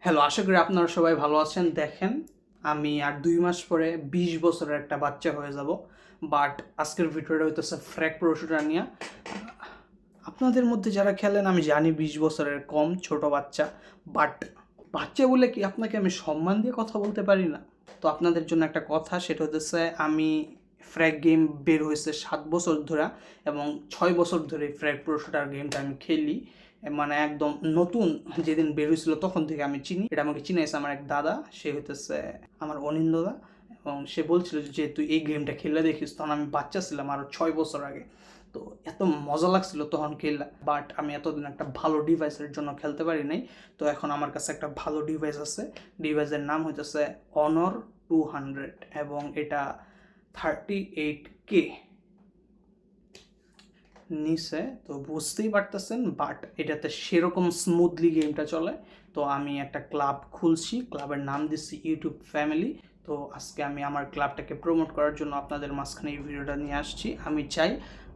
Hello, আশা করি আপনারা সবাই ভালো আছেন। দেখেন, আমি আর ২ মাস পরে ২০ বছরের একটা বাচ্চা হয়ে যাব। বাট আজকের ভিডিওটা হইতেছে ফ্র্যাগ প্রো শুটার নিয়া। আপনাদের মধ্যে যারা খেলেন আমি জানি ২০ বছরের কম ছোট বাচ্চা। বাট বাচ্চা বলে কি আপনাকে আমি সম্মান দিয়ে কথা বলতে পারি না? তো আপনাদের জন্য একটা কথা, সেটা হতেছে আমি ফ্র্যাগ গেম বের হয়েছে ৭ বছর ধরে এবং ৬ বছর ধরে ফ্র্যাগ প্রো শুটার গেমটা আমি খেলি। মানে একদম নতুন যেদিন বের হয়েছিল তখন থেকে আমি চিনি। এটা আমাকে চিনাইছে আমার এক দাদা, সে হইতেছে আমার অনিন্দদা, এবং সে বলছিল যে তুই এই গেমটা খেলে দেখিস। তখন আমি বাচ্চা ছিলাম আরও ৬ বছর আগে। তো এত মজা লাগছিল তখন খেললে। বাট আমি এতদিন একটা ভালো ডিভাইসের জন্য খেলতে পারি নাই। তো এখন আমার কাছে একটা ভালো ডিভাইস আছে। ডিভাইসের নাম হইতেছে অনর 200 এবং এটা 38K নিচে, তো বুঝতেই পারতেছেন। বাট এটাতে সেরকম স্মুথলি গেমটা চলে। তো আমি একটা ক্লাব খুলছি, ক্লাবের নাম দিচ্ছি ইউটিউব ফ্যামিলি। তো আজকে আমি আমার ক্লাবটাকে প্রমোট করার জন্য আপনাদের মাঝখানে এই ভিডিওটা নিয়ে আসছি। আমি চাই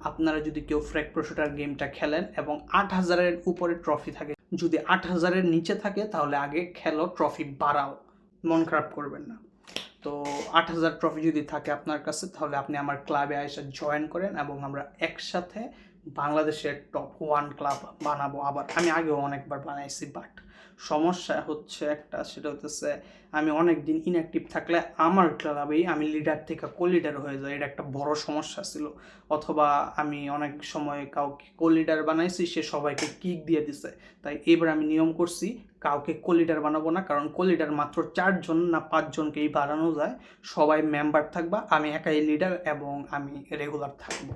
আপনারা যদি কেউ ফ্র্যাগ প্রো শুটার গেমটা খেলেন এবং ৮,০০০-এর উপরে ট্রফি থাকে, যদি ৮,০০০-এর নিচে থাকে তাহলে আগে খেলো, ট্রফি বাড়াও, মন খারাপ করবেন না। তো ৮,০০০ ট্রফি যদি থাকে আপনার কাছে তাহলে আপনি আমার ক্লাবে এসে জয়েন করেন এবং আমরা একসাথে বাংলাদেশের টপ 1 ক্লাব বানাবো। আবার আমি আগেও অনেকবার বানাইছি, বাট সমস্যা হচ্ছে একটা, সেটা হতেছে আমি অনেক দিন ইনঅ্যাক্টিভ থাকলে আমার ক্লাবেই আমি লিডার থেকে কো লিডার হয়ে যাই। এটা একটা বড় সমস্যা ছিল। অথবা আমি অনেক সময় কাউকে কো লিডার বানাইছি, সে সবাইকে কিক দিয়ে দিছে। তাই এবার আমি নিয়ম করছি কাউকে কো লিডার বানাবো না, কারণ কো লিডার মাত্র 4 জন না 5 জনকেই বানানো যায়। সবাই মেম্বার থাকবা, আমি একাই লিডার এবং আমি রেগুলার থাকবো।